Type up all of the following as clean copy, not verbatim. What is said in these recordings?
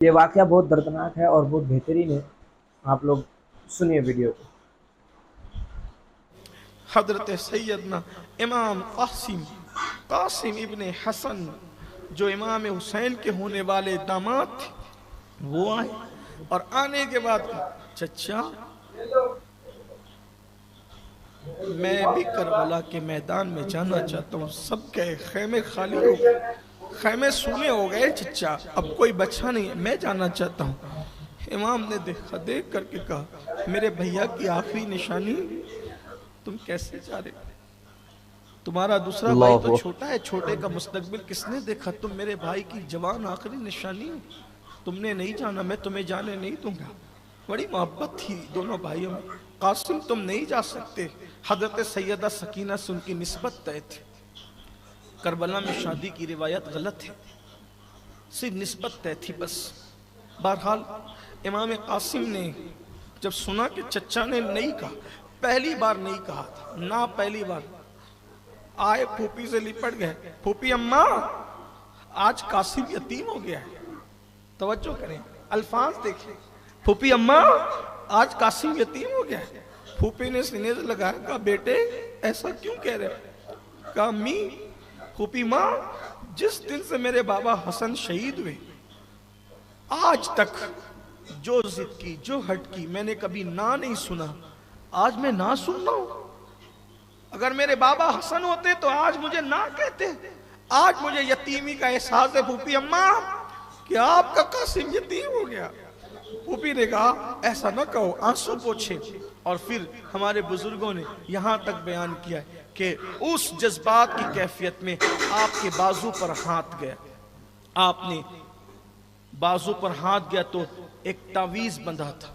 یہ واقعہ بہت دردناک ہے اور بہت بہترین ہے. آپ لوگ سنیے ویڈیو کو. حضرت سیدنا امام قاسم ابن حسن جو امام حسین کے ہونے والے داماد تھے وہ آئے اور آنے کے بعد چچا میں بھی کربلا کے میدان میں جانا چاہتا ہوں. سب کہے خیمے خالی ہو گئے, خیمے سونے ہو گئے چچا, اب کوئی بچا نہیں ہے, میں جانا چاہتا ہوں. امام نے دیکھ کر کے کہا میرے بھیا کی آخری نشانی تم کیسے جا رہے, تمہارا دوسرا بھائی تو چھوٹا ہے, چھوٹے کا مستقبل کس نے دیکھا, تم میرے بھائی کی جوان آخری نشانی, تم نے نہیں جانا, میں تمہیں جانے نہیں دوں گا. بڑی محبت تھی دونوں بھائیوں میں. قاسم تم نہیں جا سکتے. حضرت سیدہ سکینہ سے ان کی نسبت طے تھی. کربلا میں شادی کی روایت غلط ہے, صرف نسبت طے تھی بس. بہرحال امام قاسم نے جب سنا کہ چچا نے نہیں کہا, پہلی بار نہیں کہا تھا نا, پہلی بار آئے پھوپھی سے لپٹ گئے, پھوپھی اماں آج قاسم یتیم ہو گیا ہے. توجہ کریں, الفاظ دیکھیں, پھوپھی اماں آج قاسم یتیم ہو گیا ہے. پھوپھی نے سینے سے لگایا, کہا بیٹے ایسا کیوں کہہ رہے, کہا امی پھوپھی ماں جس دن سے میرے بابا حسن شہید ہوئے آج تک جو ضد کی جو ہٹ کی میں نے کبھی نہ نہیں سنا, آج میں نہ سننا ہوں. اگر میرے بابا حسن ہوتے تو آج مجھے نہ کہتے. آج مجھے یتیمی کا احساس ہے پھوپھی اماں کہ آپ کا قاسم یتیم ہو گیا. پھوپھی نے کہا ایسا نہ کہو, آنسو پوچھے. اور پھر ہمارے بزرگوں نے یہاں تک بیان کیا کہ اس جذبات کی کیفیت میں آپ کے بازو پر ہاتھ گیا, آپ نے بازو پر ہاتھ گیا تو ایک تعویذ بندھا تھا,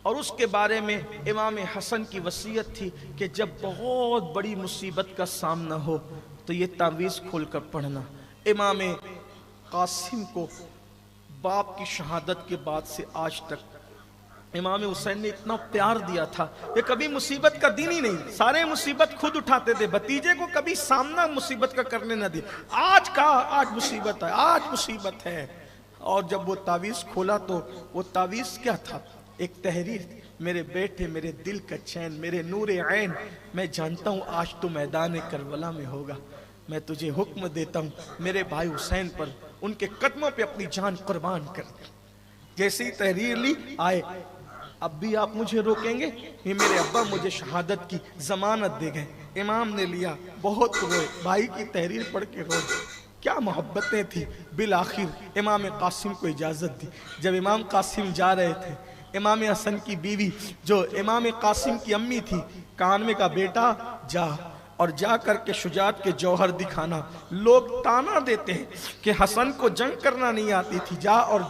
اور اس کے بارے میں امام حسن کی وصیت تھی کہ جب بہت بڑی مصیبت کا سامنا ہو تو یہ تعویذ کھول کر پڑھنا. امام قاسم کو باپ کی شہادت کے بعد سے آج تک امام حسین نے اتنا پیار دیا تھا کہ کبھی مصیبت کا دن ہی نہیں, سارے مصیبت خود اٹھاتے تھے, بھتیجے کو کبھی سامنا مصیبت کا کرنے نہ دیا. آج مصیبت ہے, آج مصیبت ہے. اور جب وہ تعویذ کھولا تو وہ تعویذ کیا تھا, ایک تحریر تھی, میرے بیٹے میرے دل کا چین میرے نور عین, میں جانتا ہوں آج تو میدان کربلا میں ہوگا, میں تجھے حکم دیتا ہوں میرے بھائی حسین پر ان کے قدموں پہ اپنی جان قربان کر دے. جیسے ہی تحریر لی آئے, اب بھی آپ مجھے روکیں گے, یہ میرے ابا مجھے شہادت کی ضمانت دے گئے. امام نے لیا, بہت روئے, بھائی کی تحریر پڑھ کے روئے, کیا محبتیں تھی. بالآخر امام قاسم کو اجازت دی. جب امام قاسم جا رہے تھے, امام حسن کی بیوی جو امام قاسم کی امی تھی, کان میں کہا بیٹا جا, اور جا کر کے شجاعت کے جوہر دکھانا. لوگ تانا دیتے ہیں کہ حسن کو جنگ کرنا نہیں آتی تھی, جا اور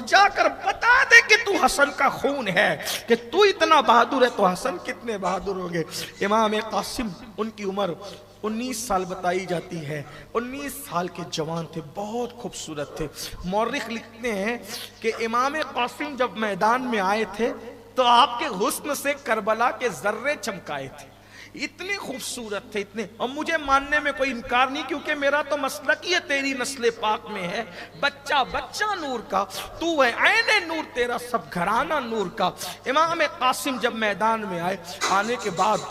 جا کر بتا دے کہ تو حسن کا خون ہے, کہ تو اتنا بہادر ہے تو حسن کتنے بہادر ہوں گے. امام قاسم ان کی عمر 19 سال بتائی جاتی ہے, 19 سال کے جوان تھے, بہت خوبصورت تھے. مورخ لکھتے ہیں کہ امام قاسم جب میدان میں آئے تھے تو آپ کے حسن سے کربلا کے ذرے چمکائے تھے, اتنے خوبصورت تھے اتنے. اور مجھے ماننے میں کوئی انکار نہیں, کیونکہ میرا تو مسلک یہ تیری نسل پاک میں ہے, بچہ بچہ نور کا, تو ہے عین نور, تیرا سب گھرانہ نور کا. امام قاسم جب میدان میں آئے, آنے کے بعد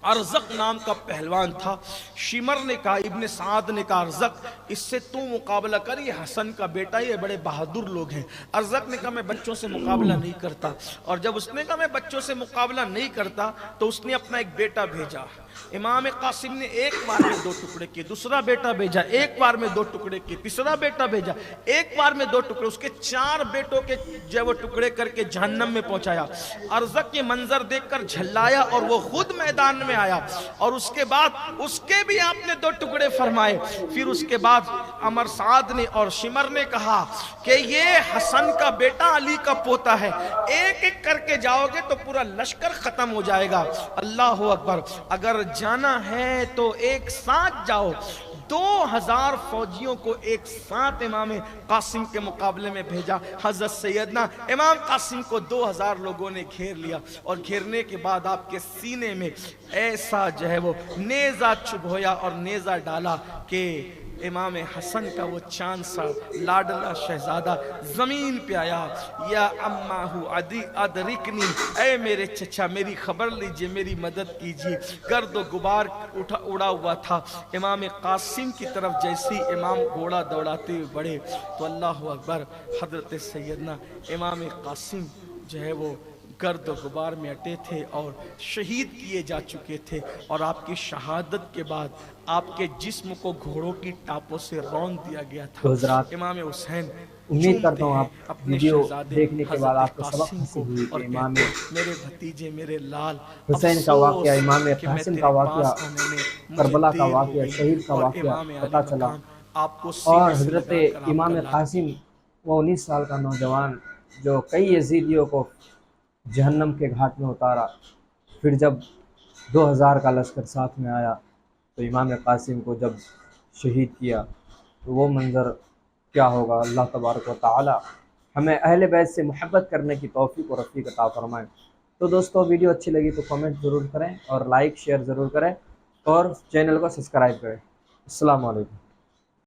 ارزق نام کا پہلوان تھا, شمر نے کہا, ابن سعد نے کہا ارزق اس سے تو مقابلہ کر, یہ حسن کا بیٹا, یہ بڑے بہادر لوگ ہیں. ارزق نے کہا میں بچوں سے مقابلہ نہیں کرتا. اور جب اس نے کہا میں بچوں سے مقابلہ نہیں کرتا تو اس نے اپنا ایک بیٹا بھیجا. امام قاسم نے ایک بار میں 2 ٹکڑے کیے, دوسرا بیٹا بھیجا, ایک بار میں 2 ٹکڑے کیے, تیسرا بیٹا بھیجا, ایک بار میں 2 ٹکڑے, اس کے 4 بیٹوں کے جو وہ ٹکڑے کر کے جہنم میں پہنچایا. ارزق یہ منظر دیکھ کر جھلایا اور وہ خود میدان میں آیا, اور اس کے بعد اس کے بھی آپ نے 2 ٹکڑے فرمائے. پھر اس کے بعد عمر سعد نے اور شمر نے کہا کہ یہ حسن کا بیٹا علی کا پوتا ہے, ایک ایک کر کے جاؤ گے تو پورا لشکر ختم ہو جائے گا. اللہ اکبر, اگر جانا ہے تو ایک ساتھ جاؤ. 2000 فوجیوں کو ایک ساتھ امام قاسم کے مقابلے میں بھیجا. حضرت سیدنا امام قاسم کو 2000 لوگوں نے گھیر لیا, اور گھیرنے کے بعد آپ کے سینے میں ایسا جو ہے وہ نیزہ چبھویا اور نیزہ ڈالا کہ امام حسن کا وہ چاند سا لاڈلا شہزادہ زمین پہ آیا، یا اماہ ادرکنی، اے میرے چچا میری خبر لیجئے، میری مدد کیجئے۔ گرد و غبار اڑا ہوا تھا، امام قاسم کی طرف جیسی امام گھوڑا دوڑاتے ہوئے بڑھے تو اللہ اکبر، حضرت سیدنا امام قاسم جو ہے وہ گرد و غبار میں اٹے تھے اور شہید کیے جا چکے تھے، اور آپ کی شہادت کے بعد آپ کے جسم کو گھوڑوں کی ٹاپوں سے رون دیا گیا تھا۔ تو حضرات امام حسین امید کرتا چومتے ہوں ہیں آپ اپنے ویڈیو شہزادے دیکھنے کے بعد حضرت آپ کو سبق قاسم حاصل کو ہوئی اور کہ امام کہتے ہیں میرے بھتیجے میرے لال، حسین کا افسوس واقعہ، امام کہ میں قاسم کا تیرے واقعہ، پاس آنے میں مجھے کربلا کا دیر ہو واقعہ، گئی، شہید کا اور واقعہ امام علی پتہ چلا، مقام آپ کو اور سینے سے حضرت لگا کر آپ امام کا لاڈ۔ قاسم وہ 19 سال کا نوجوان جو کئی یزیدیوں کو جہنم کے گھاٹ میں اتارا، پھر جب 2000 کا لشکر ساتھ میں آیا تو امام قاسم کو جب شہید کیا تو وہ منظر کیا ہوگا۔ اللہ تبارک و تعالی ہمیں اہل بیت سے محبت کرنے کی توفیق و رفیق عطا فرمائیں۔ تو دوستو ویڈیو اچھی لگی تو کمنٹ ضرور کریں اور لائک شیئر ضرور کریں اور چینل کو سبسکرائب کریں۔ السلام علیکم۔